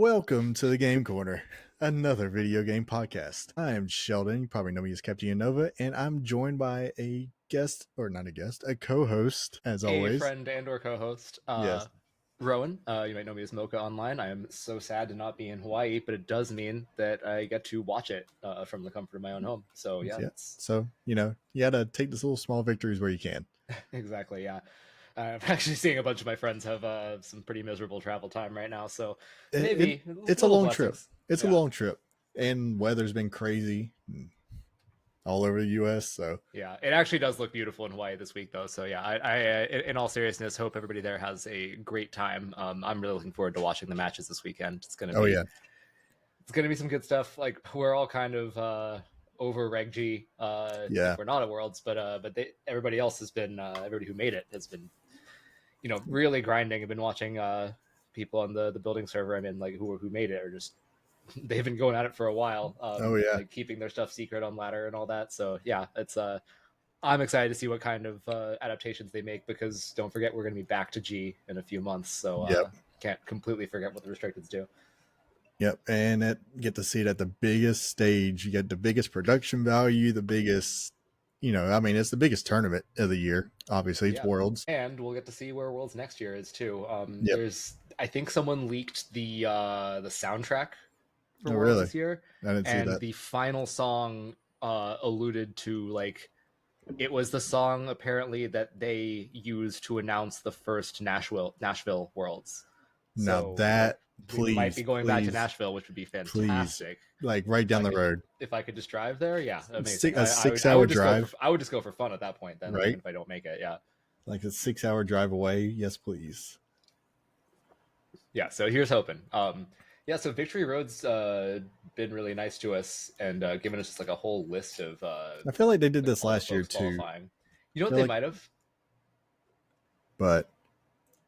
Welcome to the Game Corner, another video game podcast. I am Sheldon. You probably know me as Captain Nova, and I'm joined by a guest, or not a guest, a co-host, as A always. friend and or co-host, Yes. Rowan. You might know me as Mocha online. I am so sad to not be in Hawaii, but it does mean that I get to watch it from the comfort of my own home. So yeah, Yeah. So, you gotta take these little small victories where you can. exactly. Yeah, I'm actually seeing a bunch of my friends have some pretty miserable travel time right now. So maybe It's a little long trip. blessings. It's a Yeah. long trip. And weather's been crazy all over the US. So, Yeah, it actually does look beautiful in Hawaii this week, though. So yeah, in all seriousness, hope everybody there has a great time. I'm really looking forward to watching the matches this weekend. oh, yeah. It's gonna be some good stuff. Like we're all kind of over Reg G if Yeah. we're not at Worlds, but everybody else has been everybody who made it has been really grinding. I've been watching people on the building server I'm in, like who made it, or just they've been going at it for a while. Oh, yeah. Like keeping their stuff secret on ladder and all that. So yeah, it's I'm excited to see what kind of adaptations they make, because don't forget we're going to be back to G in a few months, so Yep. can't completely forget what the restricteds do. Yep, and get to see it at the biggest stage. You get the biggest production value, the biggest, it's the biggest tournament of the year. Obviously, it's Yeah, Worlds. and we'll get to see where Worlds next year is too. Yep. I think someone leaked the soundtrack for Oh, Worlds really? this year, I didn't see and that. the final song alluded to, like, it was the song apparently that they used to announce the first Nashville Worlds. Now So that, we might please, be going back to please, Nashville, which would be please, fantastic. like right down the road. If I could just drive there, yeah, amazing. A I six-hour would just drive, I would just go for fun at that point. Then, like, right? even if I don't make it, yeah, Like a 6-hour drive away. Yes, please. yeah. So here's hoping. Yeah. So Victory Road's been really nice to us, and given us just like a whole list of I feel like they did like this all the last year folks too. qualifying. You know I what feel they like, might have? but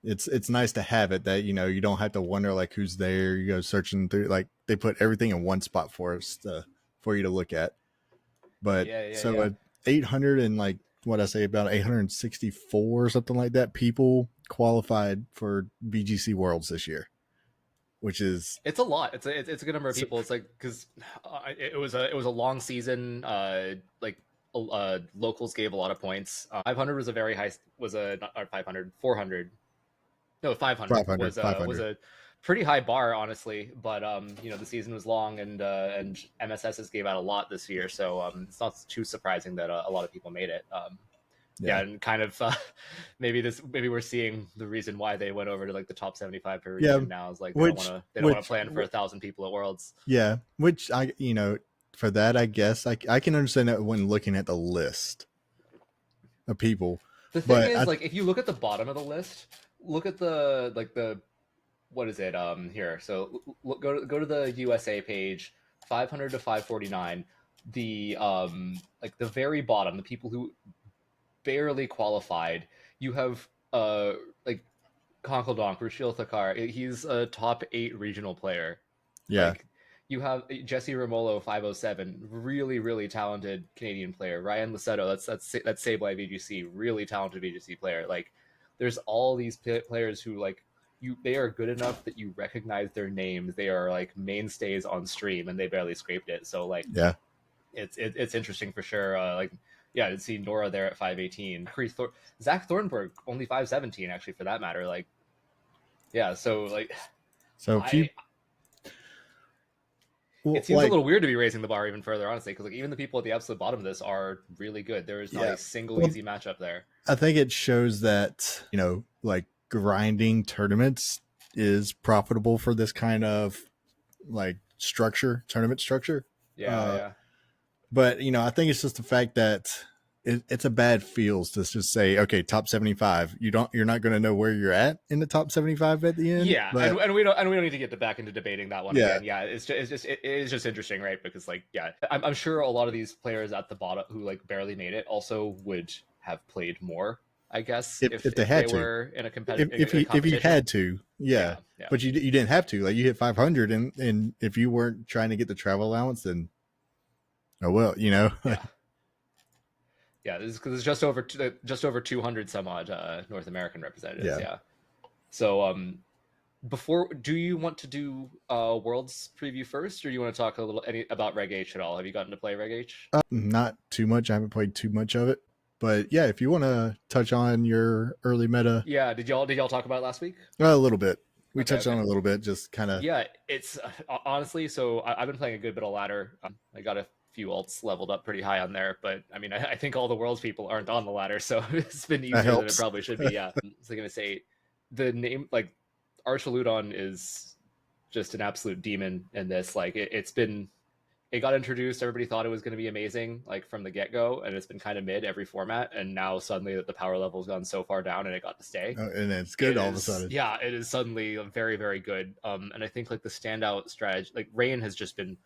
it's nice to have it that you don't have to wonder like who's there. You go searching through, like they put everything in one spot for us for you to look at. But so Yeah. 800 and like what I say about 864 or something like that people qualified for VGC Worlds this year, which is It's a lot. It's a good number of people. It's like, because it was a long season. Locals gave a lot of points. 500 was a very high, was a not 500, 400. No, 500 500, was 500. a pretty high bar, honestly. But the season was long, and MSSs gave out a lot this year, so it's not too surprising that a lot of people made it. Yeah, and kind of maybe we're seeing the reason why they went over to like the top 75 per region now, is like they don't want to plan for 1,000 people at Worlds. Yeah, which for that I guess I can understand that when looking at the list of people. The thing But is, like, if you look at the bottom of the list, look at the what is it here? So go to the USA page, 500 to 549. The like the very bottom, the people who barely qualified. You have like Konkeldonk, Rushil Thakar. He's a top 8 regional player. yeah, Like, you have Jesse Romolo, 507, really, really talented Canadian player. Ryan Lassetto, that's Sableye VGC, really talented VGC player. Like, there's all these players who, like, they are good enough that you recognize their names. They are like mainstays on stream, and they barely scraped it. So, like, yeah. it's interesting for sure. Like, yeah, to see Nora there at 518. Zach Thornburg only 517, actually, for that matter. Like, yeah, so like, So if you it seems a little weird to be raising the bar even further, honestly, because like even the people at the absolute bottom of this are really good. There is not a single easy matchup there. I think it shows that like grinding tournaments is profitable for this kind of like tournament structure. Yeah. But I think it's just the fact that it's a bad feels to just say, okay, top 75. You're not going to know where you're at in the top 75 at the end. Yeah, but, and we don't need to get back into debating that one again. Yeah, it is just interesting, right? Because like, yeah, I'm sure a lot of these players at the bottom who like barely made it also would have played more, I guess, if they were in a competitive, if you had to, yeah. But you didn't have to. Like, you hit 500, and if you weren't trying to get the travel allowance, then oh well, yeah. Yeah, this is just over 200 some odd North American representatives. Yeah. So Before, do you want to do Worlds preview first, or do you want to talk a little about Reg H at all? Have you gotten to play Reg H? Not too much. I haven't played too much of it, but yeah, if you want to touch on your early meta, Yeah, did y'all talk about it last week? a little bit. We Okay, touched on okay. it a little bit, just kind of. Yeah, it's honestly. So I've been playing a good bit of ladder. I got a few alts leveled up pretty high on there, but I mean, I think all the world's people aren't on the ladder, so it's been That easier than it helps. probably should be. Yeah, so I'm gonna say the name like Archaludon is just an absolute demon in this. Like it's been, it got introduced, everybody thought it was going to be amazing like from the get-go, and it's been kind of mid every format, and now suddenly that the power level's gone so far down and it got to stay, And it's it good all of a is, sudden. yeah, it is suddenly very very good. And I think like the standout strategy, like Rain has just been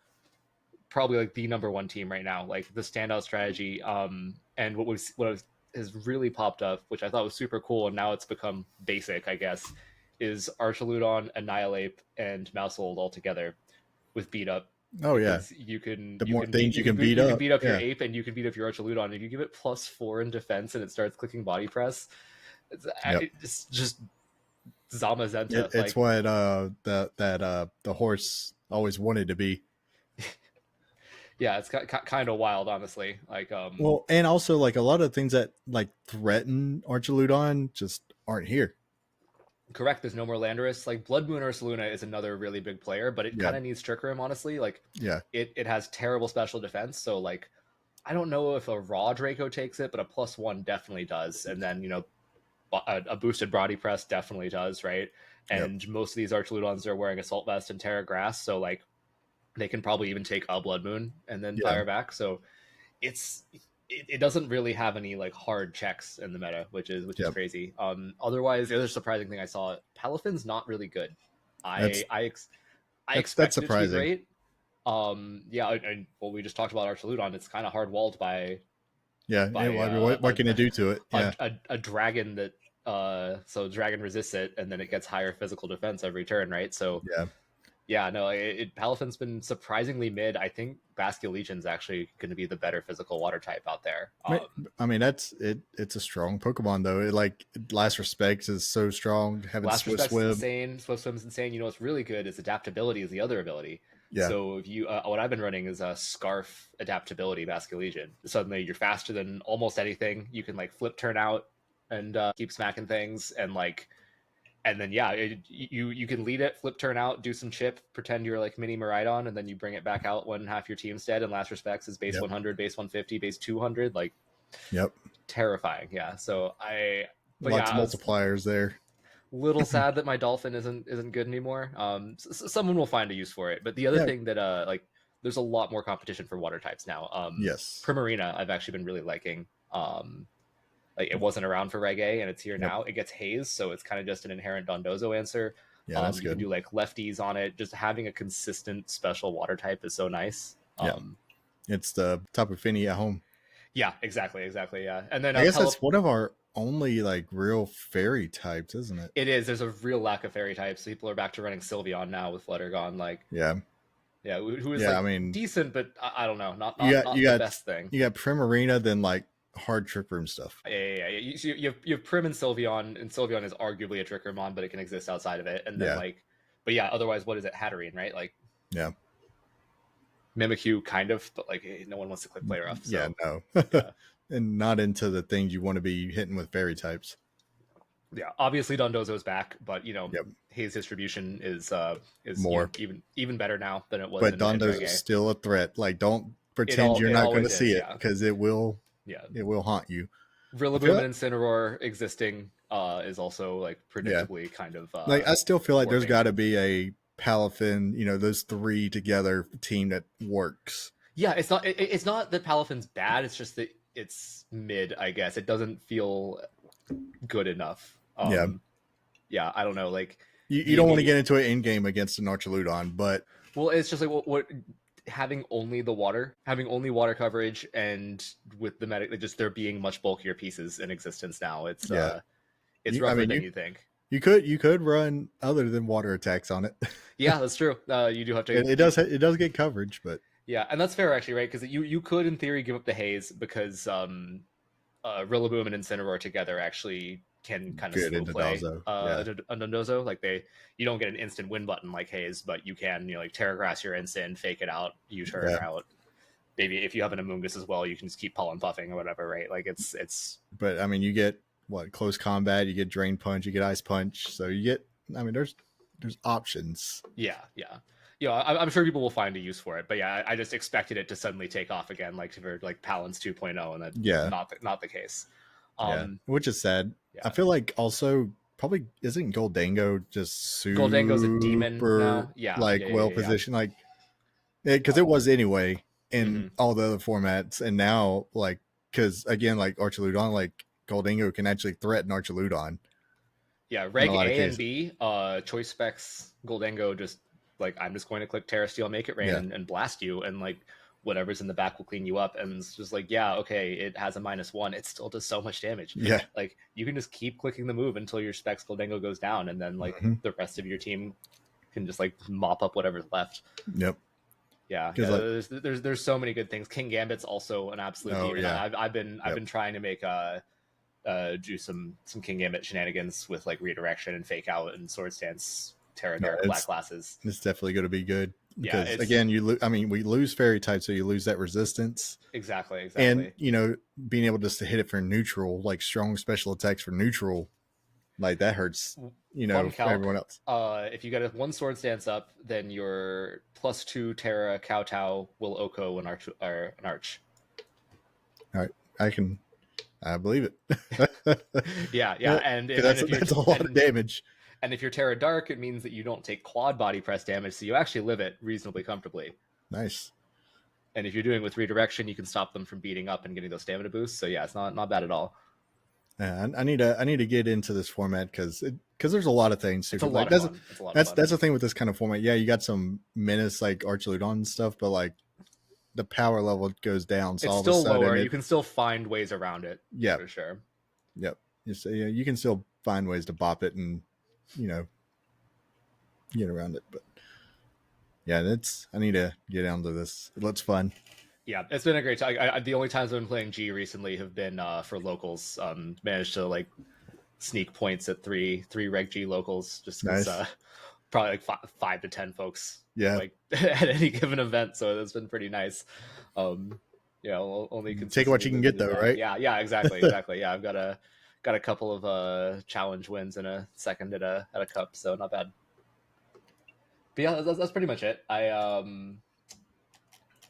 probably like the number one team right now, like the standout strategy. And has really popped up, which I thought was super cool, and now it's become basic, I guess, is Archaludon, Annihilate, and Mousehold all together with beat up, Oh yeah, because you can the you more can beat things you you can can beat, beat you can up, beat up your yeah, ape, and you can beat up your Archaludon. If you give it +4 in defense and it starts clicking body press, yep. it's just Zamazenta. It's Like, what the horse always wanted to be. yeah, it's kind of wild, honestly. Like, Well, and also like a lot of things that like threaten Archaludon just aren't here. correct. There's no more Landorus. Like Blood Moon Ursaluna is another really big player, but it Yeah, kind of needs Trick Room, honestly. Like yeah, it has terrible special defense, so like I don't know if a raw Draco takes it, but a +1 definitely does. And then a boosted body press definitely does, right? yep, And most of these Archaludons are wearing Assault Vest and Terra Grass, so like they can probably even take a Blood Moon and then yeah. fire back. So it's it doesn't really have any like hard checks in the meta, which is Yep. crazy. Otherwise, the other surprising thing I saw, Palafin's not really good. That's I I ex- I that's expected it to be surprising. great. Yeah, and well, we just talked about Archaludon. It's kind of hard walled Yeah. by I mean, what can it do to it? Yeah. a dragon that so dragon resists it, and then it gets higher physical defense every turn, right? So Yeah. yeah, no, Palafin's been surprisingly mid. I think Basque Legion's actually going to be the better physical water type out there. I mean, that's it. It's a strong Pokemon though. It like Last Respects is so strong. Having Last Swift Respect's Swim. insane. Swift Swim's insane. You know what's really good is adaptability is the other ability. Yeah. So if you what I've been running is a Scarf adaptability Basque Legion. Suddenly you're faster than almost anything. You can like flip turn out and keep smacking things, and like, and then yeah, you can lead it, flip turn out, do some chip, pretend you're like mini Miraidon, and then you bring it back out when half your team's dead. And Last Respects is base Yep. 100, base 150, base 200, like Yep. terrifying. Yeah. So but yeah, Lots of I was multipliers there. little sad that my dolphin isn't good anymore. Someone will find a use for it. But the other Yeah. thing that like there's a lot more competition for water types now. Yes. Primarina I've actually been really liking. Like it wasn't around for reggae and it's here Yep. now. It gets haze, so it's kind of just an inherent Dondozo answer. Yeah, that's You can good. do like lefties on it. Just having a consistent special water type is so nice. Yeah. It's the Tapu Fini at home. Yeah, exactly, yeah. And then I guess that's one of our only like real fairy types, isn't it? it is. There's a real lack of fairy types. People are back to running Sylveon now with Fluttergon. Like, Yeah. yeah, who is Yeah. like I mean, decent, but I don't know, not you not got not the best thing. you got Primarina, then like hard Trick Room stuff. Yeah. You have Prim and Sylveon is arguably a Trickermon, but it can exist outside of it. And then Yeah. like, but yeah, otherwise, what is it? Hatterene, right? Like Yeah. Mimikyu, kind of, but like no one wants to click player off. So, Yeah. No. yeah. And not into the things you want to be hitting with fairy types. Obviously Dondozo's back, but Yep. his distribution is More. even better now than it was But in Dondo's is Reggae. still a threat. Like, don't pretend you're It not going to always see is, it yeah. because Yeah. it will haunt you. Rillaboom and Incineroar existing is also like Yeah. predictably kind of Like, I still feel like there's working. got to be a Palafin, those three together team that works. Yeah, it's not that Palafin's bad. It's just that it's mid. I guess it doesn't feel good enough. Yeah. Yeah. I don't know. Like You don't want to get into an in game against an Archaludon, but well, it's just like what having only water coverage, and with the medic, just there being much bulkier pieces in existence now. It's yeah. it's rougher than you think. You could run other than water attacks on it. Yeah, that's true. You do have to. It does get coverage, but yeah, and that's fair actually, right? Because you could in theory give up the haze because Rillaboom and Incineroar together actually can kind of good slow into play Dazo. a Dondozo. Like you don't get an instant win button like Haze, but you can, you know, like Terra Grass your instant, fake it out, U-turn Yeah. out. Maybe if you have an Amoonguss as well, you can just keep pollen puffing or whatever, right? Like it's But I mean, you get what, close combat, you get Drain Punch, you get Ice Punch, so you get. I mean, there's options. yeah. You know, I'm sure people will find a use for it, but yeah, I just expected it to suddenly take off again, like for like Palance 2.0, and that's Yeah, not the case. yeah, which is sad. I Yeah, feel like also probably isn't Goldango just Goldango's a demon super now. Yeah, like well yeah. positioned, like because it was anyway in Mm-hmm. all the other formats, and now like because again like Archaludon, like Goldango can actually threaten Archaludon Yeah, in a Reg lot of A and cases. B, choice specs, Goldango just like I'm just going to click Terra Steel, make it rain, Yeah, and blast you, and like whatever's in the back will clean you up. And it's just like, yeah, okay, it has a -1. It still does so much damage. yeah, Like you can just keep clicking the move until your specs Goldango goes down, and then like mm-hmm. the rest of your team can just like mop up whatever's left. Yep. Yeah, Because like, there's so many good things. King Gambit's also an absolute oh demon. yeah, I've been trying to make do some King Gambit shenanigans with like redirection and fake out and sword stance, Terra no, Dark, Black classes. it's definitely going to be good Yeah, because it's again, I mean, we lose fairy type, so you lose that resistance, and exactly. you know, being able just to hit it for neutral, like strong special attacks for neutral, like that hurts. You know, Fun for calc. everyone else. If you get a one sword stance up, then your +2 Terra Kowtow will Oko an arch. An arch. All right, I believe it. Yeah, and Because if you're that's a lot of damage. and if you're Terra Dark, it means that you don't take quad body press damage, so you actually live it reasonably comfortably. Nice. And if you're doing with redirection, you can stop them from beating up and getting those stamina boosts. So yeah, it's not bad at all. Yeah, I need to get into this format because there's a lot of things It's super a lot like of fun. It's a lot of fun. that's the thing with this kind of format. Yeah, you got some menace like Archaludon and stuff, but like the power level goes down, so It's all of a still sudden lower. You can still find ways around it yeah, for sure. yep. Yeah, you can still find ways to bop it and you know get around it, but yeah, that's I need to get down to this. It looks fun. Yeah, it's been a great time. The only times I've been playing G recently have been for locals. Managed to like sneak points at three Reg G locals just because Nice. probably like 5 to 10 folks Yeah, like at any given event. So that's been pretty nice. Yeah, only take what consistently you can losing get to though, that. right? Yeah, exactly. Yeah, I've got a couple of challenge wins and a second at a cup, so not bad. But yeah, that's pretty much it.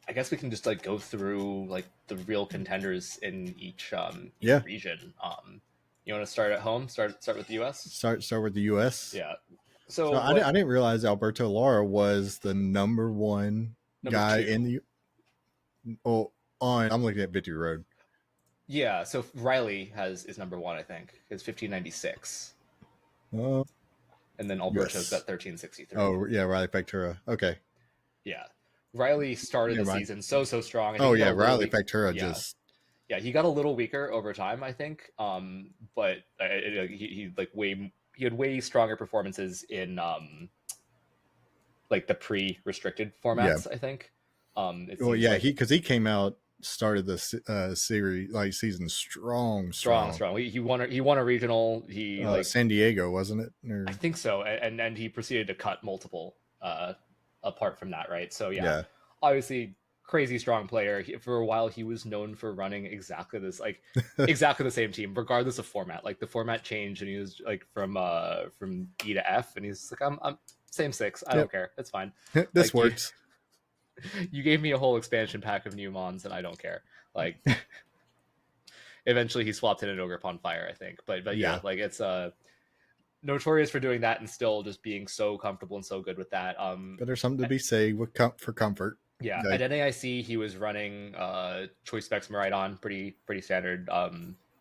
I guess we can just like go through like the real contenders in each Yeah. region. You want to start at home? Start with the U.S. Start with the U.S. Yeah. So So what I didn't realize Alberto Lara was the number one number guy two? in the oh on. I'm looking at Victory Road. Yeah. So Riley is number one, I think. It's 1596, Uh, and then Alberto's got yes. 1363. Oh yeah, Riley Factura. Okay, Yeah. Riley started never the mind. season so strong. I think Oh he got yeah, a little Riley weak. Factura Yeah. just Yeah, he got a little weaker over time, I think. But he like he had way stronger performances in like the pre-restricted yeah. formats. I think. It Well seems yeah, like he came out started the series like season strong. strong. He won a regional. He like San Diego wasn't it? I Or think so, and he proceeded to cut multiple apart from that, right? So yeah, yeah, obviously crazy strong player. For a while, he was known for running exactly this like exactly the same team, regardless of format. Like the format changed, and he was like from E to F, and he's like I'm same six. I yep. don't care. It's fine. This Like works. you gave me a whole expansion pack of new mons, and I don't care. Like eventually he swapped in an ogre upon fire, I think. But yeah, Yeah, like it's notorious for doing that and still just being so comfortable and so good with that. but there's something to be said with for comfort. Yeah, at Like NAIC he was running choice specs Maridon, pretty standard.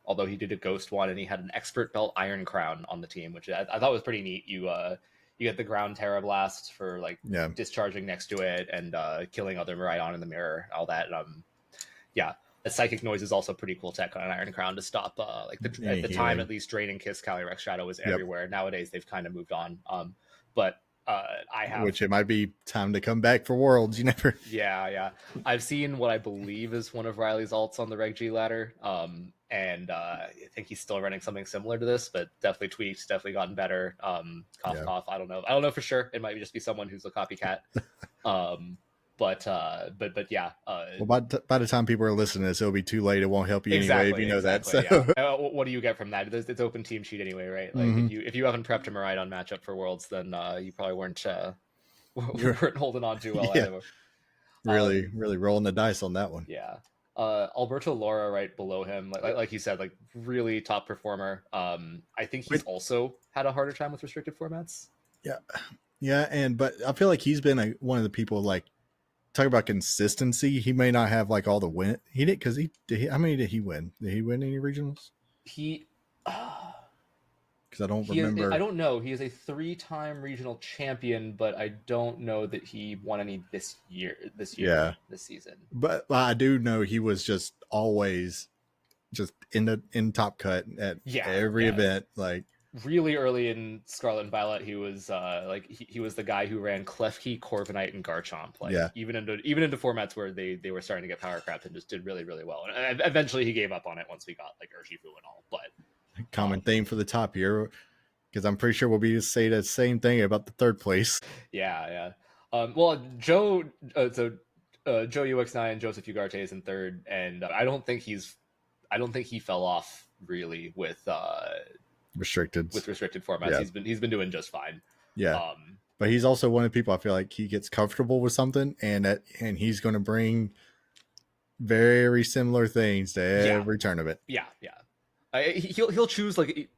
Although he did a ghost one and he had an expert belt Iron Crown on the team, which I thought was pretty neat. You get the ground Terra Blast for like yeah, discharging next to it and killing other Maridon in the mirror, all that. Yeah, the psychic noise is also pretty cool tech on an Iron Crown to stop at the time at least draining Kiss Calyrex Shadow was yep. everywhere. Nowadays they've kind of moved on. But I have Which it might be time to come back for Worlds. You never. yeah. I've seen what I believe is one of Riley's alts on the Reg G ladder. And I think he's still running something similar to this, but definitely tweaked, definitely gotten better. Cough Yeah. cough. I don't know. I don't know for sure. It might just be someone who's a copycat. Um, but yeah. Well, by the time people are listening to this, it'll be too late. It won't help you anyway if Exactly, you know that. exactly. So, Yeah. What do you get from that? It's open team sheet anyway, right? Like hmm if you haven't prepped a Maridon matchup for Worlds, then you probably weren't you're weren't holding on too well yeah, either. really, Um, really rolling the dice on that one. yeah. Alberto Laura right below him, like you said, like really top performer. I think he's Wait, also had a harder time with restricted formats. yeah, yeah, but I feel like he's been one of the people like talk about consistency. He may not have like all the win. He did because how many did he win? Did he win any regionals? He Because I don't he is. I remember. don't know. He is a 3-time regional champion, but I don't know that he won any this year. Yeah, This season. but I do know he was just always just in top cut at Yeah, every yeah. event. Like, Really early in Scarlet and Violet, he was like he was the guy who ran Klefki, Corviknight, and Garchomp. Like yeah, even into formats where they were starting to get power crept and just did really really well. And eventually he gave up on it once we got like Urshifu and all. But common theme for the top here. Because I'm pretty sure we'll be say the same thing about the third place. yeah, yeah. Well, Joe, Joe UX9, Joseph Ugarte is in third, and I don't think he fell off really Restricted. with restricted formats. Yeah. He's been doing just fine. Yeah. But he's also one of the people I feel like he gets comfortable with something and he's going to bring very similar things to every tournament. Yeah, yeah. He'll choose like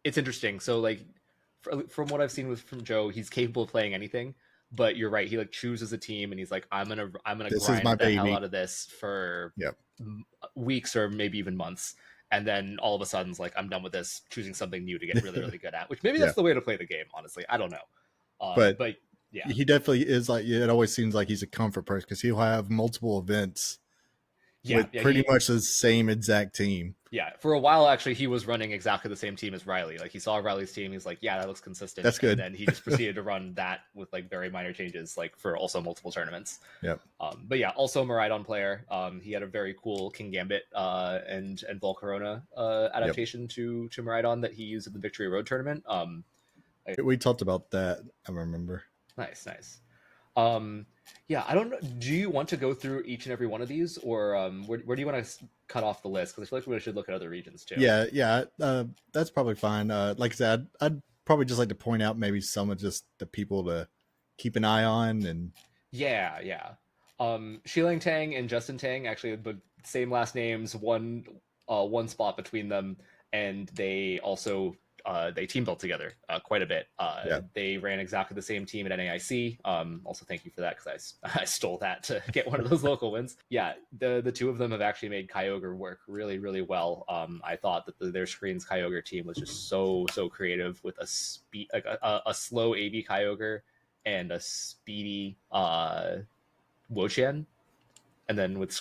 it's interesting. So like from what I've seen from Joe, he's capable of playing anything. But you're right. He like chooses a team, and he's like, I'm gonna This is grind my the hell baby. out of this for Yep. weeks or maybe even months, and then all of a sudden, like I'm done with this, choosing something new to get really really good at. Which maybe that's the way to play the game. Honestly, I don't know. But yeah, he definitely is like. It always seems like he's a comfort person because he'll have multiple events with pretty much the same exact team. Yeah, for a while actually, he was running exactly the same team as Riley. Like he saw Riley's team, he's like, "Yeah, that looks consistent." That's good. And then he just proceeded to run that with like very minor changes, like for also multiple tournaments. Yep. But yeah, also a Maridon player. He had a very cool King Gambit and Volcarona adaptation to Maridon that he used in the Victory Road tournament. We talked about that. I remember. Nice. Yeah, I don't know. Do you want to go through each and every one of these, or where do you want to cut off the list? Because I feel like we should look at other regions too. Yeah. That's probably fine. Like I said, I'd probably just like to point out maybe some of just the people to keep an eye on. And yeah. Shilang Tang and Justin Tang actually the same last names, one spot between them, and they also they team built together quite a bit. They ran exactly the same team at NAIC. Also, thank you for that because I stole that to get one of those local wins. Yeah, the two of them have actually made Kyogre work really, really well. I thought that their screens Kyogre team was just so creative with a speed like a slow AV Kyogre and a speedy Wochen, and then with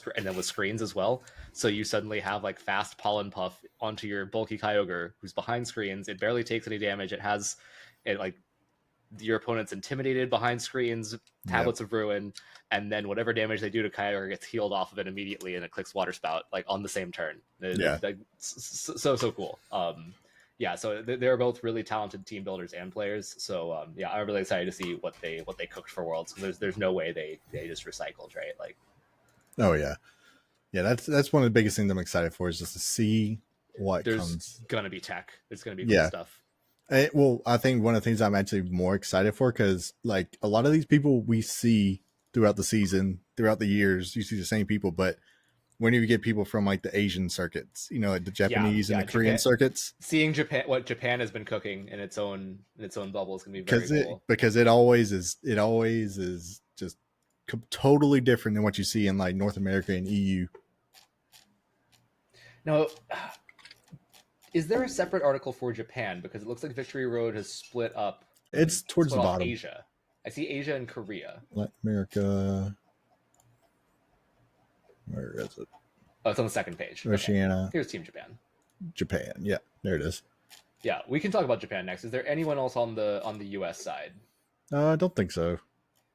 screens as well. So you suddenly have like fast Pollen Puff onto your bulky Kyogre who's behind screens. It barely takes any damage. It like your opponent's intimidated behind screens, Tablets of Ruin, and then whatever damage they do to Kyogre gets healed off of it immediately, and it clicks Water Spout like on the same turn. So cool. Yeah, so they're both really talented team builders and players. So yeah, I'm really excited to see what they cooked for Worlds. There's no way they just recycled, right? Like, oh yeah, that's one of the biggest things I'm excited for is just to see what comes. There's gonna be tech. There's gonna be cool stuff. Well, I think one of the things I'm actually more excited for because like a lot of these people we see throughout the season, throughout the years, you see the same people, but when you get people from like the Asian circuits, like the Japanese and the Korean circuits, seeing what Japan has been cooking in its own bubble is gonna be very cool. Because it always is just totally different than what you see in like North America and EU. Now, is there a separate article for Japan? Because it looks like Victory Road has split up. It's towards the bottom. Asia. I see Asia and Korea. Latin America. Where is it? Oh, it's on the second page. Oceania. Okay. Here's Team Japan. Japan. Yeah, there it is. Yeah, we can talk about Japan next. Is there anyone else on the US side? I don't think so.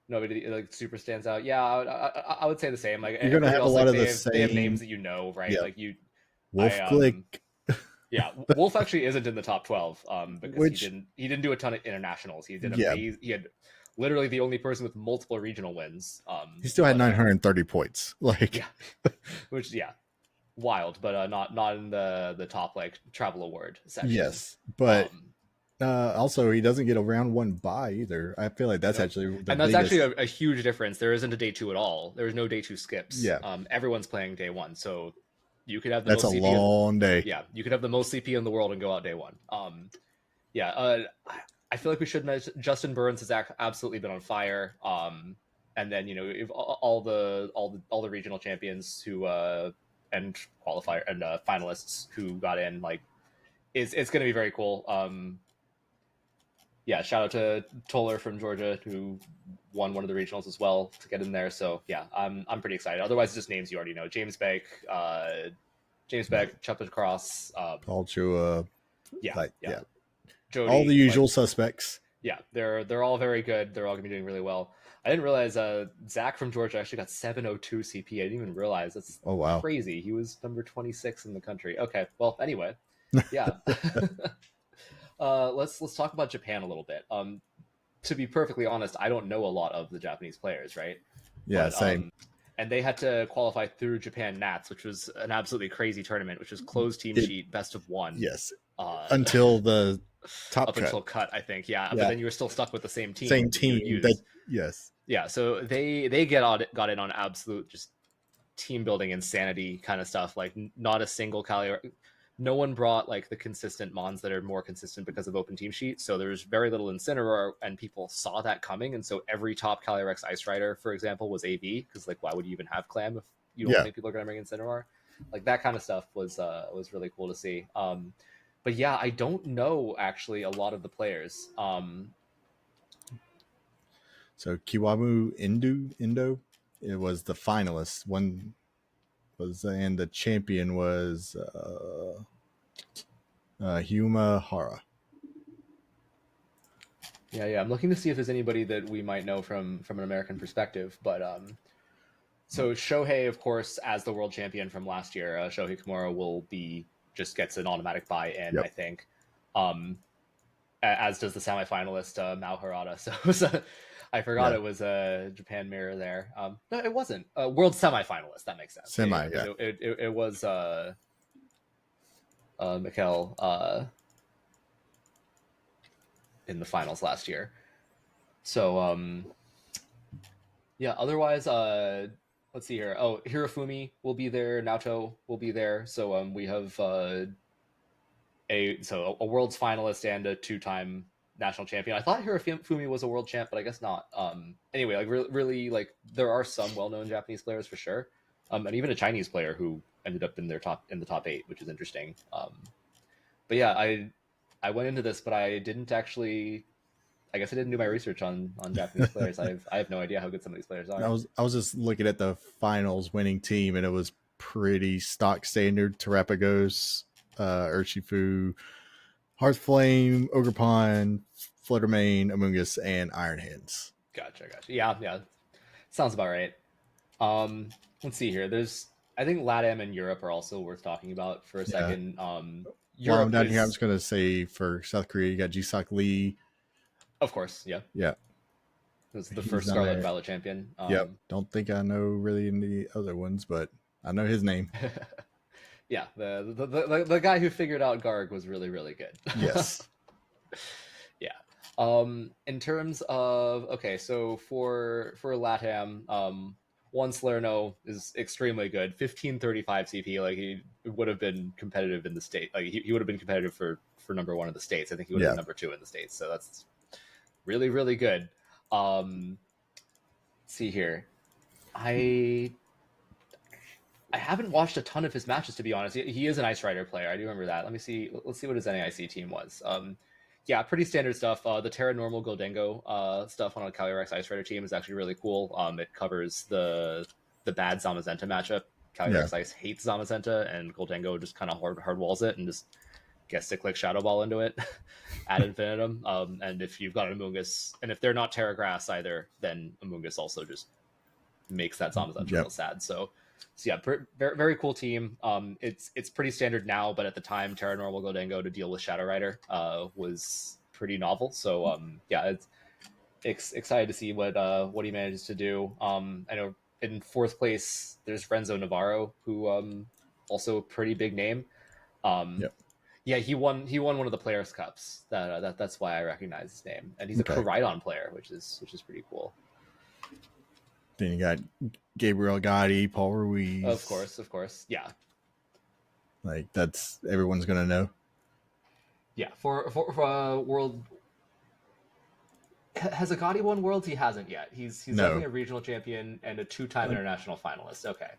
Nobody like super stands out. Yeah, I would say the same. Like you're gonna have a lot of the same. They have names that right? Yeah. Like you. Wolf Click. Yeah, Wolf actually isn't in the top 12 because Which, he didn't do a ton of internationals. He did yeah, amazing. He had literally the only person with multiple regional wins. he still had But 930 points. Like, yeah, which yeah, wild, but not in the top like travel award section. yes, but Um, also he doesn't get a round one bye either. I feel like that's nope. actually the And that's actually biggest. a huge difference. There isn't a day two at all. There's no day two skips. Yeah, Everyone's playing day one, so you could have the that's a most CP. long day. Yeah, you could have the most CP in the world and go out day one. Yeah, I feel like we should mention Justin Burns has absolutely been on fire. And then if all the regional champions who and qualifier and finalists who got in, like, it's going to be very cool. Yeah, shout out to Toller from Georgia who won one of the regionals as well to get in there. So yeah, I'm pretty excited. Otherwise, just names you already know: James Beck, Chuppet Cross. Paul Chua, Yeah, like, yeah, yeah, all the Jody. Like, usual suspects. yeah, they're all very good. They're all gonna be doing really well. I didn't realize Zach from Georgia actually got 702 CP. I didn't even realize. That's Oh wow. crazy. He was number 26 in the country. Okay, well anyway, yeah. Let's talk about Japan a little bit. To be perfectly honest, I don't know a lot of the Japanese players, right? Yeah, But same. and they had to qualify through Japan Nats, which was an absolutely crazy tournament, which was closed team It, sheet, best of one. yes, Uh, until the top up cut. until cut, I think. Yeah, but Yeah, then you were still stuck with the same same team that you would team. That, use. yes, Yeah, so they got in on absolute just team building insanity kind of stuff. Like not a single Cali. No one brought like the consistent mons that are more consistent because of open team sheet. So there's very little Incineroar, and people saw that coming. And so every top Calyrex Ice Rider, for example, was AV because like why would you even have Clam if you don't yeah. think people are going to bring Incineroar? Like that kind of stuff was really cool to see. But yeah, I don't know actually a lot of the players. So Kiwamu Indo, it was the finalist. One was, and the champion was Huma Hara. Yeah. I'm looking to see if there's anybody that we might know from an American perspective. But so Shohei, of course, as the world champion from last year, Shohei Kimura will be just gets an automatic buy-in, I Yep. think. As does the semifinalist Mao Harada. So I forgot Yeah. it was a Japan mirror there. No, it wasn't. World semifinalist. That makes sense. Semi. Because Yeah. it was Mikel in the finals last year. So yeah. Otherwise, let's see here. Oh, Hirofumi will be there. Naoto will be there. So we have a world's finalist and a two-time national champion. I thought Hirofumi was a world champ, but I guess not. Anyway, like really, like there are some well-known Japanese players for sure, and even a Chinese player who ended up in the top 8, which is interesting. But yeah, I went into this, but I didn't actually. I guess I didn't do my research on Japanese players. I have no idea how good some of these players are. I was just looking at the finals winning team, and it was pretty stock standard. Terapagos, Urshifu, Hearthflame, Ogrepon, Fluttermane, Amoonguss, and Iron Hands. Gotcha. Yeah. Sounds about right. Let's see here. I think LATAM and Europe are also worth talking about for a Yeah. second. While I'm Europe down here, I'm is, just gonna say for South Korea, you got Jisak Lee. of course, yeah, Yeah, it was the he's first down Scarlet there. Violet champion. Yep. Don't think I know really any other ones, but I know his name. Yeah, the guy who figured out Garg was really really good. Yes. Yeah. In terms of okay, so for LATAM, one Salerno is extremely good. 1535 CP, like he would have been competitive in the state. Like he would have been competitive for number one in the states. I think he would have Yeah. been number 2 in the states. So that's really really good. Let's see here. I I haven't watched a ton of his matches to be honest. He is an Ice Rider player. I do remember that. Let me see. Let's see what his NAIC team was. Yeah, pretty standard stuff. The Terra Normal Goldengo stuff on a Calyrex Ice Rider team is actually really cool. It covers the bad Zamazenta matchup. Yeah. Calyrex Ice hates Zamazenta, and Goldengo just kind of hard walls it and just gets to click Shadow Ball into it ad infinitum. And if you've got an Amoonguss, and if they're not Terra Grass either, then Amoonguss also just makes that Zamazenta Yep. real sad. So So yeah, very, very cool team. It's pretty standard now, but at the time, Terra Normal Goldango to deal with Shadow Rider was pretty novel. So yeah, it's excited to see what he manages to do. I know in fourth place there's Renzo Navarro, who also a pretty big name. Um, Yep. yeah, he won one of the Players Cups. That's why I recognize his name, and he's a Okay. Koraidon player, which is pretty cool. Then you got Gabriel Gotti, Paul Ruiz. Of course, yeah, Like that's everyone's gonna know. yeah. For World, has Agati won Worlds? He hasn't yet. He's definitely No. a regional champion and a two-time international finalist. Okay,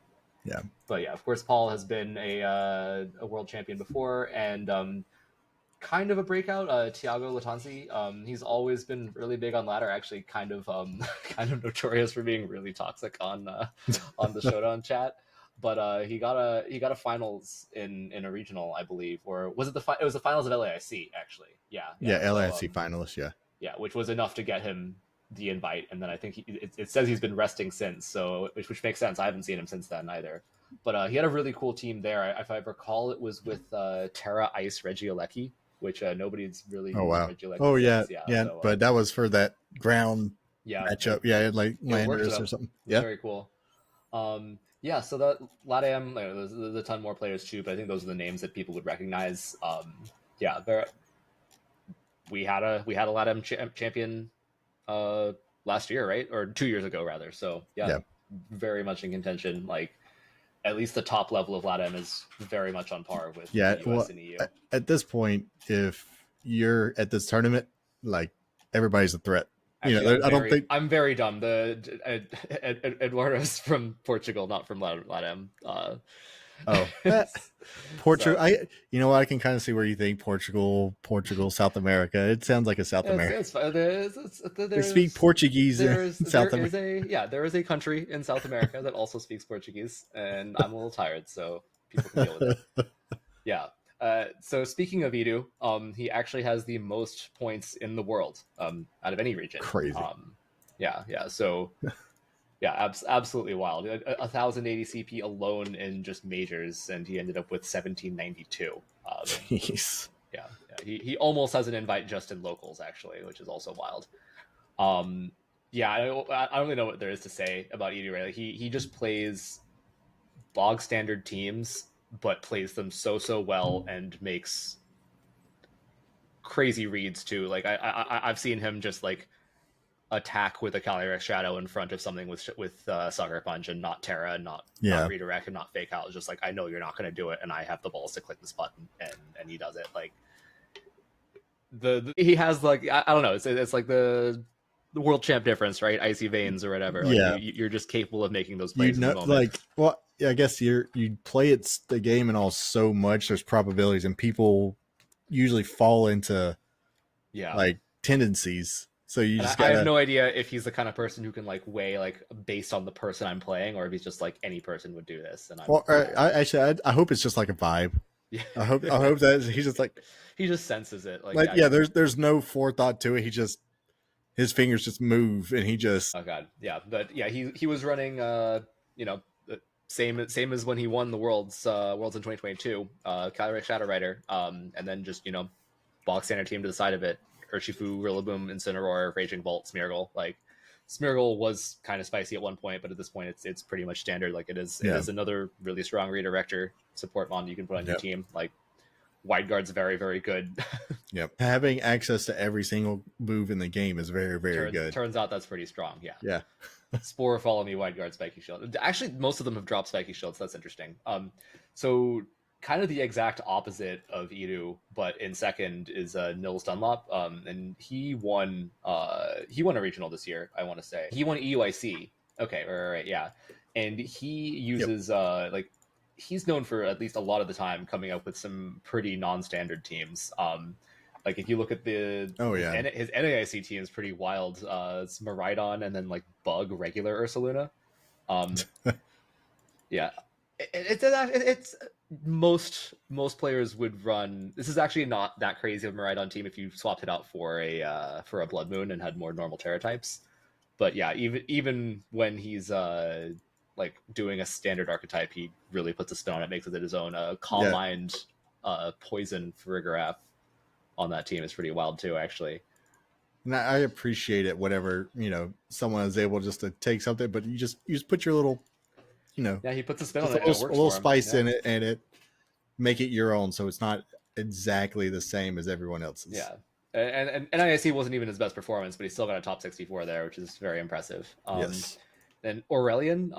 Yeah. but yeah, of course, Paul has been a world champion before, and kind of a breakout. Tiago Latanzi. He's always been really big on ladder. Actually, kind of kind of notorious for being really toxic on the Showdown chat. But he got a finals in a regional, I believe, or was it it was the finals of LAIC actually? Yeah. Yeah, So LAFC finalist. Yeah. yeah, which was enough to get him the invite, and then I think it says he's been resting since, so which makes sense. I haven't seen him since then either. But he had a really cool team there. If I recall, it was with Terra Ice Regieleki, which nobody's really Oh used wow. Regieleki Oh yeah, since. Yeah, yeah. so But that was for that ground yeah, matchup. Yeah, like it worked for Landers or them. something. It was Yeah. very cool. Yeah, so that LATAM, there's a ton more players too, but I think those are the names that people would recognize. Yeah, we had a LATAM champion last year, right, or 2 years ago rather. So yeah, Yeah. very much in contention. Like at least the top level of LATAM is very much on par with Yeah. the Well, US and EU. at this point, if you're at this tournament, like everybody's a threat. Actually, I don't think. I'm very dumb. Eduardo's from Portugal, not from LATAM. Oh, Portugal. So You know what? I can kind of see where you think Portugal, South America. It sounds like a South America. They speak Portuguese in South America. There is a country in South America that also speaks Portuguese, and I'm a little tired, so people can deal with it. Yeah. So speaking of Edu, he actually has the most points in the world out of any region. Crazy. Yeah. So yeah, absolutely wild. 1080 CP alone in just majors, and he ended up with 1792. Jeez. Yeah. He almost has an invite just in locals actually, which is also wild. Yeah, I don't really know what there is to say about Edu. Right? Like, he just plays bog standard teams, but plays them so well and makes crazy reads too. Like I've seen him just like attack with a Calyrex Shadow in front of something with Sucker Punch and not Terra, not redirect and not fake out. It's just like, I know you're not going to do it, and I have the balls to click this button, and he does it. Like he has like I don't know. It's like the world champ difference, right? Icy veins or whatever. Like Yeah. you're just capable of making those plays in the moment. Like, well, I guess you play the game and all so much. There's probabilities, and people usually fall into like tendencies. So you just I have no idea if he's the kind of person who can like weigh like based on the person I'm playing, or if he's just like any person would do this. And I hope it's just like a vibe. Yeah. I hope that he's just like he just senses it. There's no forethought to it. His fingers just move, and he just. Oh god, yeah, but yeah, he was running same as when he won the worlds in 2022, Calyrex Shadow Rider, and then just box standard team to the side of it. Urshifu, Rillaboom, Incineroar, Raging Bolt, Smeargle. Like Smeargle was kind of spicy at one point, but at this point it's pretty much standard. Like it is another really strong redirector support mon you can put on your team. Like Wide Guard's very, very good. Yep. Having access to every single move in the game is very, very good. Turns out that's pretty strong. Yeah. Yeah. Spore, Follow Me, Wide Guard, Spiky Shield. Actually, most of them have dropped Spiky Shields. So that's interesting. So kind of the exact opposite of Edu, but in second is Nils Dunlop. And he won a regional this year, I want to say. He won EUIC. Okay, right, yeah. And he uses he's known for, at least a lot of the time, coming up with some pretty non-standard teams. Like if you look at his NAIC team is pretty wild. It's Miraidon and then like Bug, regular Ursaluna. Yeah, it's most players would run. This is actually not that crazy of a Miraidon team if you swapped it out for a Blood Moon and had more normal Terra types. But yeah, even when he's like doing a standard archetype, he really puts a spin on it, makes it his own. Calm Yeah, Mind, Poison Farigiraf on that team is pretty wild too, actually. and I appreciate it. Whatever someone is able just to take something, but you just put your little Yeah, he puts a spin on just it and it a works little for him. spice Yeah. in it, and it make it your own, so it's not exactly the same as everyone else's. Yeah. And NISC wasn't even his best performance, but he still got a top 64 there, which is very impressive. Yes. And Aurelian,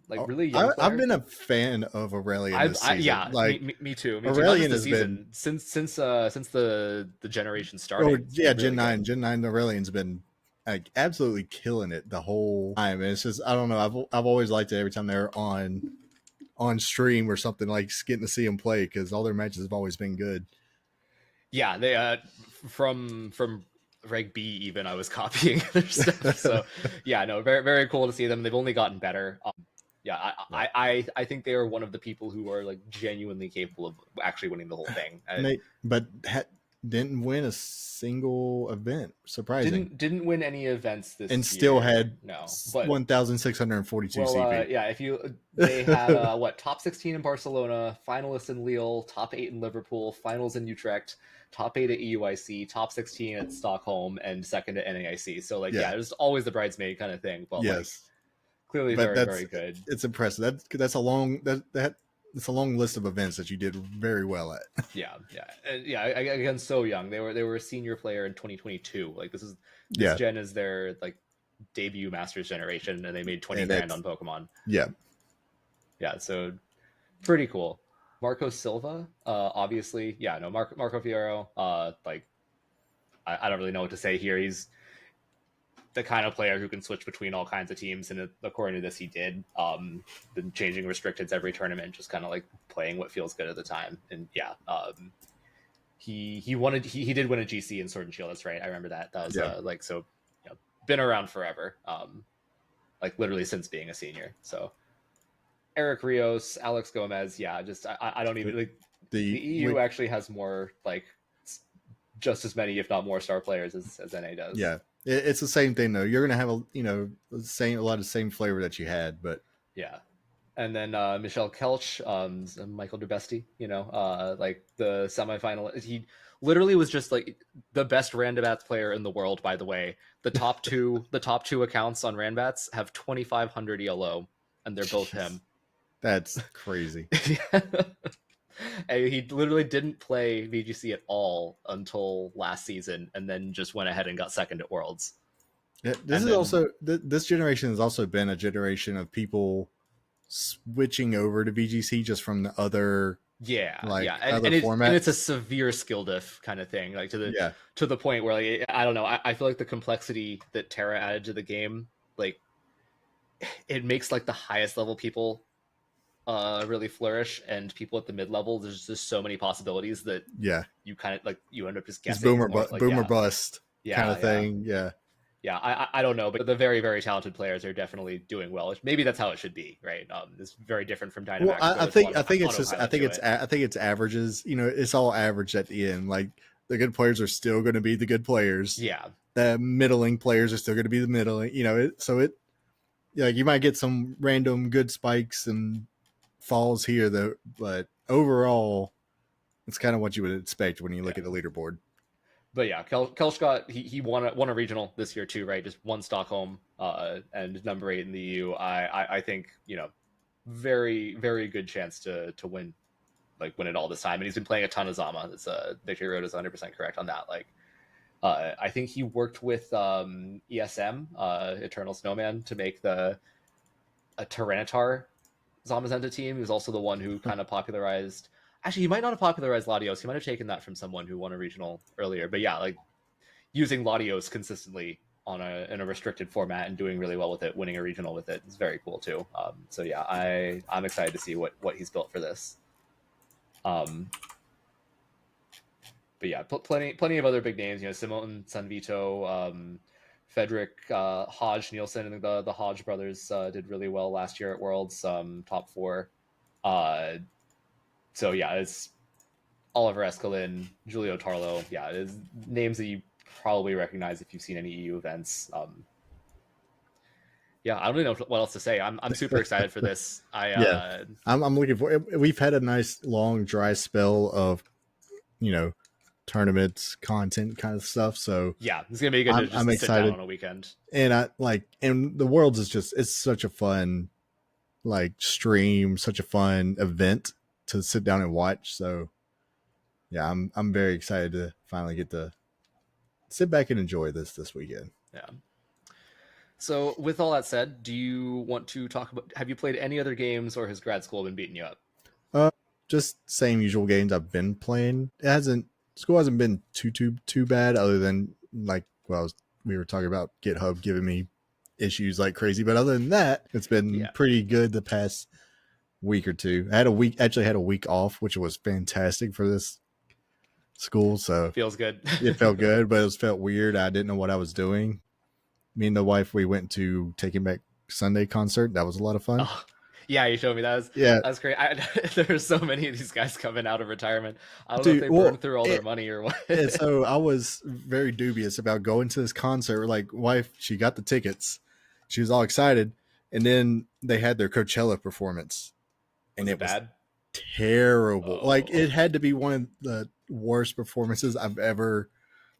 like Oh, really young I've player. been a fan of Aurelian this season. Yeah, Like me too, me too. Not just Aurelian this has been, season, since the generation oh starting, it's yeah, been Gen really good. 9, Gen 9 Aurelian's been like absolutely killing it the whole time. And it's just I don't know. I've always liked it every time they're on stream or something, like getting to see them play because all their matches have always been good. Yeah, they from Reg B even I was copying their stuff. So yeah, no, very very cool to see them. They've only gotten better. Yeah, Yeah. I think they are one of the people who are like genuinely capable of actually winning the whole thing. But didn't win a single event. Surprising. Didn't win any events And this still year. had No, but 1,642 well, CP. yeah. If you they had what top 16 in Barcelona, finalists in Lille, top 8 in Liverpool, finals in Utrecht, top 8 at EUIC, top 16 at Stockholm, and second at NAIC. So like Yeah. yeah, there's always the bridesmaid kind of thing, but like Yes. clearly But very very good. it's impressive. That's a long that's a long list of events that you did very well at. Yeah, yeah, and yeah. Again, so young. They were a senior player in 2022. Like this Yeah. gen is their like debut Masters generation, and they made 20 And grand it's on Pokemon. yeah. Yeah, so pretty cool. Marco Silva, obviously, yeah, no, Marco Fierro, like I don't really know what to say here. He's the kind of player who can switch between all kinds of teams, and according to this, he did. Been changing restricteds every tournament, just kind of like playing what feels good at the time, and yeah, he did win a GC in Sword and Shield. That's right, I remember that. That was Yeah. like so, been around forever, like literally since being a senior. So Eric Rios, Alex Gomez, yeah, just I don't even like the EU actually has more like just as many, if not more, star players as NA does. Yeah. It's the same thing though. You're gonna have a lot of the same flavor that you had, but Yeah. And then Michel Kelch, Michael Dubesti, like the semifinal. He literally was just like the best Randbats player in the world. By the way, the top two accounts on Randbats have 2,500 ELO, and they're both jeez, him. that's crazy. And he literally didn't play VGC at all until last season, and then just went ahead and got second at Worlds. This And is then also this generation has also been a generation of people switching over to VGC just from the other yeah, other and it's a formats. severe skill diff kind of thing, like Yeah. to the point where like I don't know, I feel like the complexity that Terra added to the game, like it makes like the highest level people really flourish, and people at the mid level, there's just so many possibilities that Yeah. you kind of like you end up just It's guessing or like boomer bust kind of yeah. thing. Yeah. Yeah, I don't know, but the very very talented players are definitely doing well. Maybe that's how it should be, right? It's very different from Well, Dynamax, where there's a lot of autopilot to it. I think it's averages. It's all average at the end. Like the good players are still going to be the good players. Yeah, The middling players are still going to be the middling. Yeah, you might get some random good spikes and falls here though, but overall, it's kind of what you would expect when you look yeah. at the leaderboard. But yeah, Kelschott, he won a regional this year too, right? Just won Stockholm, and number 8 in the EU. I think very very good chance to win it all this time, and he's been playing a ton of Zama. That's Victory Road is 100% correct on that. Like I think he worked with ESM, Eternal Snowman, to make a Tyranitar Zamazenta team. He was also the one who kind of popularized. Actually, he might not have popularized Latios. He might have taken that from someone who won a regional earlier. But yeah, like using Latios consistently in a restricted format and doing really well with it, winning a regional with it is very cool too. So yeah, I'm excited to see what he's built for this. But yeah, plenty of other big names. Simon Sanvito, Frederick Hodge Nielsen, and the Hodge brothers did really well last year at Worlds, top 4. So yeah, it's Oliver Escalin, Julio Tarlo. Yeah, it's names that you probably recognize if you've seen any EU events. Yeah, I don't even know what else to say. I'm super excited for this. Yeah, I'm looking for. We've had a nice long dry spell of, you know, tournaments, content kind of stuff. So yeah, it's gonna be good to I'm just sit down excited, on a weekend. and and the Worlds is just it's such a fun like stream, such a fun event to sit down and watch. So yeah, I'm very excited to finally get to sit back and enjoy this weekend. Yeah. So with all that said, do you want to talk about? Have you played any other games, or has grad school been beating you up? Uh, just same usual games I've been playing. It hasn't School hasn't been too bad, other than like we were talking about GitHub giving me issues like crazy. But other than that, it's been Yeah, pretty good the past week or two. Actually had a week off, which was fantastic for this school. So feels good. it felt good, but felt weird. I didn't know what I was doing. Me and the wife, we went to Taking Back Sunday concert. That was a lot of fun. Oh, yeah, you showed me that. Yeah, That's great. There's so many of these guys coming out of retirement. I don't know if dude. they Well, burned through all their money or what. and so I was very dubious about going to this concert. Like, wife, she got the tickets. She was all excited. And then they had their Coachella performance. And Was it it was bad? terrible. Like, Oh, it had to be one of the worst performances I've ever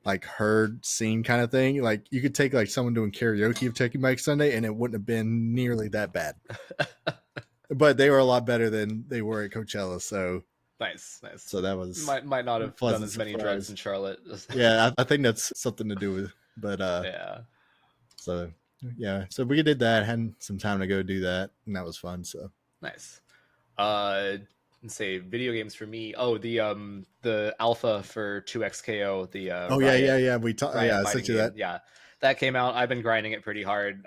like heard, seen kind of thing. Like, you could take like someone doing karaoke of Taking Back Sunday and it wouldn't have been nearly that bad. But they were a lot better than they were at Coachella. nice, nice. So that was Might not a have done pleasant as many drugs surprise. in Charlotte. Yeah, I think that's something to do with. But Yeah, so yeah, so we did that. Had some time to go do that, and that was fun. So nice. Let's say video games for me. Oh, the alpha for 2XKO, the oh Riot yeah. We talked. Riot Yeah, I fighting sent you game. that. Yeah, that came out. I've been grinding it pretty hard.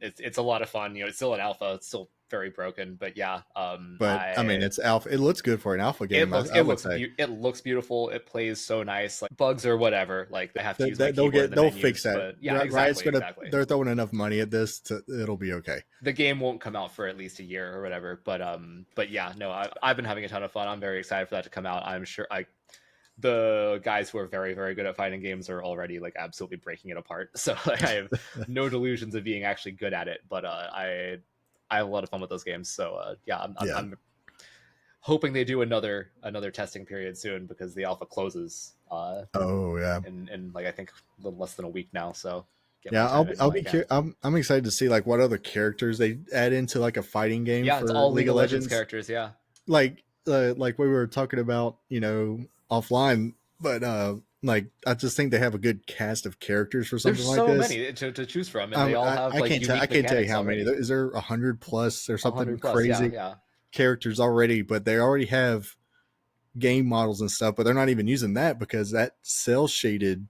It's a lot of fun. You know, it's still an alpha. It's still very broken, but yeah. But I mean, it's alpha. It looks good for an alpha game. I would say It looks beautiful. It plays so nice. Like bugs or whatever. Like they have to use my keyboard in the they'll fix menus. that. But yeah, Riot's exactly, gonna exactly. they're throwing enough money at this to it'll be okay. The game won't come out for at least a year or whatever. But yeah, no, I've been having a ton of fun. I'm very excited for that to come out. I'm sure the guys who are very very good at fighting games are already like absolutely breaking it apart. So like, I have no delusions of being actually good at it. But I have a lot of fun with those games. So yeah, Yeah. I'm hoping they do another testing period soon because the alpha closes Oh yeah. in like I think a little less than a week now. So get my Yeah, time in I'll while I be can. I'm excited to see like what other characters they add into like a fighting game Yeah, it's for all League League of of Legends Legends. characters. Yeah. Like we were talking about, offline, but like I just think they have a good cast of characters for There's something like so this. many to choose from, and they all have like I unique can't tell you mechanics how many. already. Is there 100 plus or something 100 plus, yeah, crazy yeah, characters already? But they already have game models and stuff, but they're not even using that because that cell shaded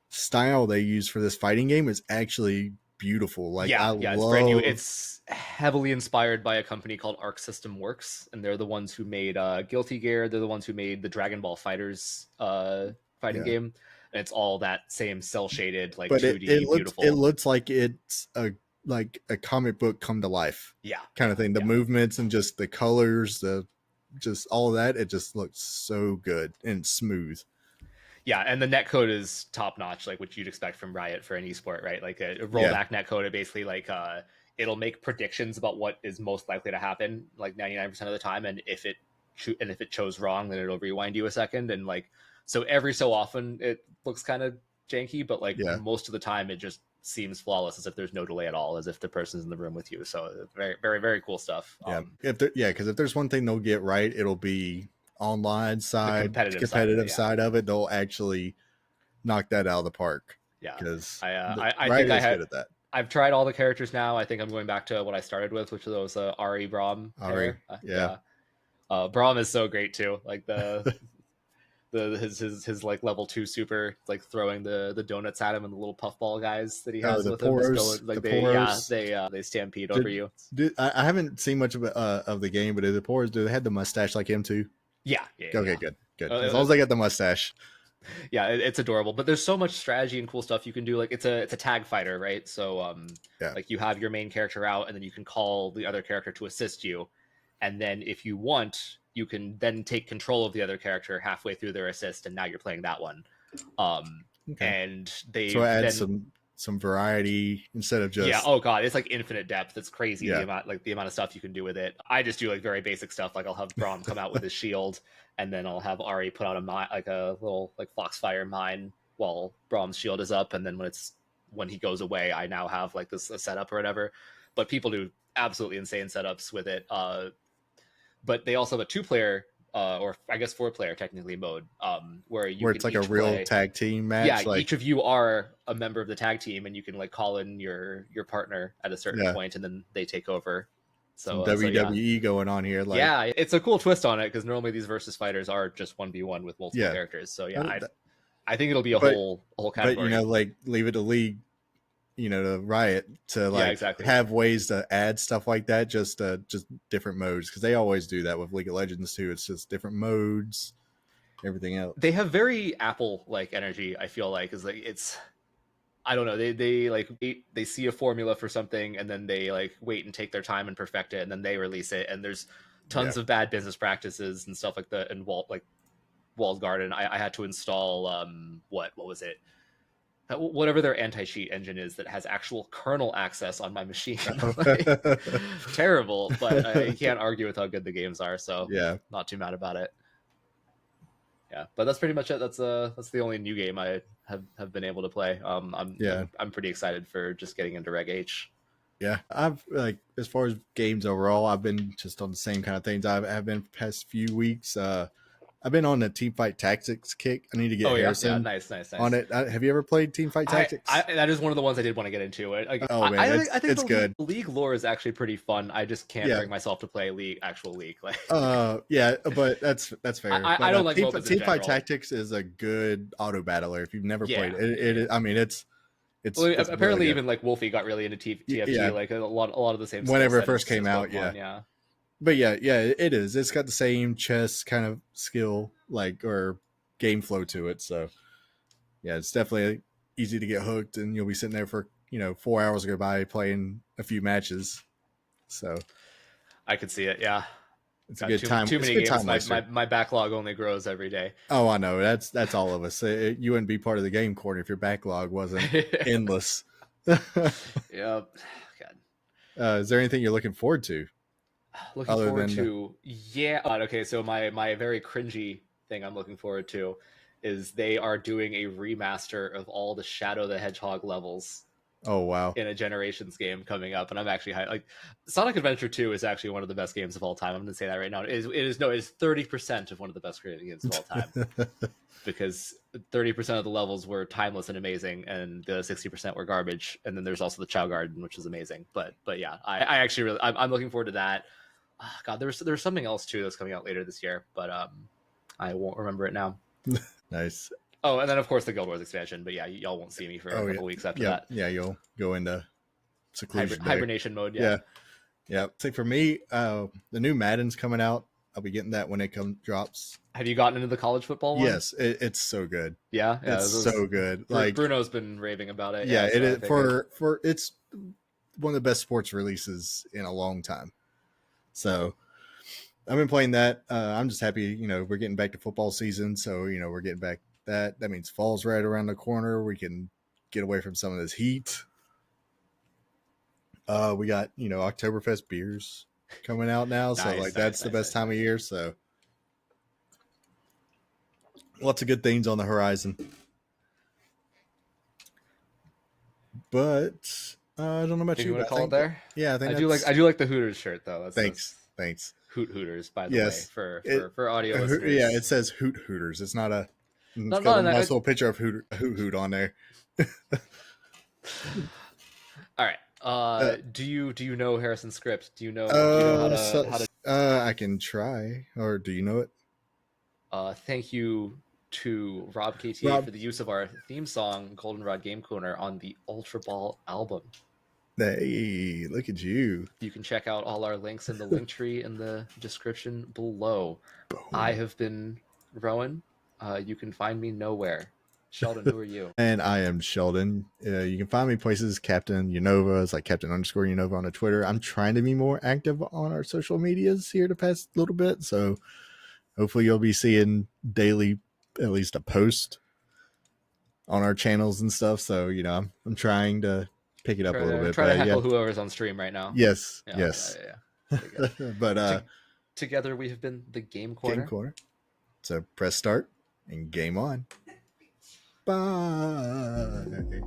style they use for this fighting game is actually beautiful. Like yeah, I yeah. It's brand new. love. It's heavily inspired by a company called Arc System Works, and they're the ones who made Guilty Gear. They're the ones who made the Dragon Ball Fighters fighting Yeah, game, and it's all that same cell shaded like but 2D it beautiful. looks like it's a comic book come to life Yeah, kind yeah, of thing. The yeah. movements and just the colors, the just all of that, it just looks so good and smooth. Yeah, and the netcode is top notch, like what you'd expect from Riot for an esport, right? Like a Yeah, rollback netcode, it basically like it'll make predictions about what is most likely to happen, like 99% of the time, and if it chose wrong, then it'll rewind you a second, and like so every so often it looks kind of janky, but like yeah, most of the time it just seems flawless, as if there's no delay at all, as if the person's in the room with you. So very very very cool stuff. yeah. Because if there's one thing they'll get right, it'll be online The side, side of it, competitive yeah, side of it. They'll actually knock that out of the park yeah. because I Riot think is good at that. I've tried all the characters now. I think I'm going back to what I started with, which was those Ari Braum Ari, pair. yeah. Yeah, Braum is so great too. Like his like level 2 super, like throwing the donuts at him, and the little puffball guys that he Oh, has with him just go like the poros. they stampede over Did, you. I haven't seen much of the game, but the poros do they had the mustache like him too? Yeah, yeah, Okay, yeah. good. As long Uh, as they got the mustache. yeah, it's adorable. But there's so much strategy and cool stuff you can do. Like it's a tag fighter, right? So Yeah. like you have your main character out, and then you can call the other character to assist you, and then if you want, you can then take control of the other character halfway through their assist, and now you're playing that one. Um, Okay. and So they've I add then some. some variety instead of Yeah. just Oh god, it's like infinite depth. It's crazy yeah. the amount of stuff you can do with it. I just do like very basic stuff. Like I'll have Braum come out with his shield, and then I'll have Ari put out a mine, like a little like Foxfire mine while Braum's shield is up, and then when he goes away, I now have like this a setup or whatever. But people do absolutely insane setups with it. But they also have a 2-player, or I guess 4-player technically mode, where you where can it's like a each real play. tag team Yeah, match. Like each of you are a member of the tag team, and you can like call in your partner at a certain yeah, point, and then they take over. some So yeah, WWE going on here. Like yeah, it's a cool twist on it because normally these versus fighters are just 1v1 with multiple yeah, characters. So yeah, Uh, I think it'll be a but whole but you know, category. like leave it to League, you know, to Riot to Yeah, like exactly. have ways to add stuff like that, just different modes, because they always do that with League of Legends too. It's just different modes, everything else. They have very Apple like energy. I feel like is like it's I don't know. They like they see a formula for something and then they like wait and take their time and perfect it and then they release it. And there's Yeah. tons of bad business practices and stuff like that. And Walled Garden, I had to install what was it? Whatever their anti-cheat engine is that has actual kernel access on my machine. Like, terrible, but I can't argue with how good the games are. So yeah. not too mad about it. Yeah, but that's pretty much it. That's the only new game I have been able to play. Yeah. I'm pretty excited for just getting into Reg H. Yeah, I've like as far as games overall, I've been just on the same kind of things. I've been past few weeks. I've been on the team fight tactics kick. I need to get Oh yeah, yeah, Harrison nice, nice, on nice. it. Have you ever played team fight tactics? That is one of the ones I did want to get into. Oh man, I think it's good. the league lore is actually pretty fun. I just can't Yeah. bring myself to play actual league. Like, Yeah, but that's fair. I don't like team, MOBAs in team fight general. tactics is a good auto battler. If you've never Yeah, played it, I mean, it's well, really apparently good. even like Wolfie got really into TFT. Yeah, Like a lot of the same skill whenever it settings first came as out, yeah. Pokemon. Yeah. But yeah, it is. It's got the same chess kind of skill, like or game flow to it. So yeah, it's definitely easy to get hooked, and you'll be sitting there for 4 hours go by playing a few matches. So I could see it. Yeah. it's a Got good time. too It's a many good games. time waster. My backlog only grows every day. Oh, I know. That's all of us. You wouldn't be part of the game corner if your backlog wasn't endless. Yep. God. Is there anything you're looking forward to Looking other forward than to yeah. Okay, so my very cringy thing I'm looking forward to is they are doing a remaster of all the Shadow the Hedgehog levels oh wow. in a Generations game coming up, and I'm actually like Sonic Adventure 2 is actually one of the best games of all time. I'm going to say that right now. It is 30% of one of the best creative games of all time because 30% of the levels were timeless and amazing, and the 60% were garbage. And then there's also the Chow Garden, which is amazing. But yeah, I actually really I'm looking forward to that. Oh, God, there's something else too that's coming out later this year, but I won't remember it now. Nice. Oh, and then of course the Guild Wars expansion. But yeah, y'all won't see me for a couple weeks after that. Yeah, you'll go into seclusion there. Hibernation mode. Yeah. Yeah. So for me, the new Madden's coming out. I'll be getting that when it drops. Have you gotten into the college football one? Yes, it's so good. Yeah, It's so good. Like Bruno's been raving about it. Yeah, so it is for it's one of the best sports releases in a long time. So I've been playing that. I'm just happy, we're getting back to football season. So, we're getting back that means fall's right around the corner. We can get away from some of this heat. We got, Oktoberfest beers coming out now. So that's the best time of year. So lots of good things on the horizon. But I don't know about you. You Want to call it there? Yeah, I think I do like the Hooters shirt though. Thanks. Hooters, by the way, for audio listeners. Yeah, it says Hooters. It's not a. It's got a nice little picture of Hoot on there. All right. Do you know Harrison's script? Do you know how to? I can try. Or do you know it? Thank you to RobKTA for the use of our theme song "Goldenrod Game Corner" on the Ultraball album. Hey, look at you. You can check out all our links in the link tree in the description below. Boom. I have been Rowan. You can find me nowhere. Sheldon, who are you? And I am Sheldon. You can find me places Captain Unova. It's like Captain_Unova on the Twitter. I'm trying to be more active on our social medias here the past little bit. So hopefully you'll be seeing daily, at least a post. on our channels and stuff. So I'm trying to pick it up a little bit. Try to But yeah, heckle whoever's on stream right now. yes, Yeah, yeah, yes. yeah, yeah. Okay, good. But Together we have been the Game Game Corner. Corner. So press start and game on. Bye.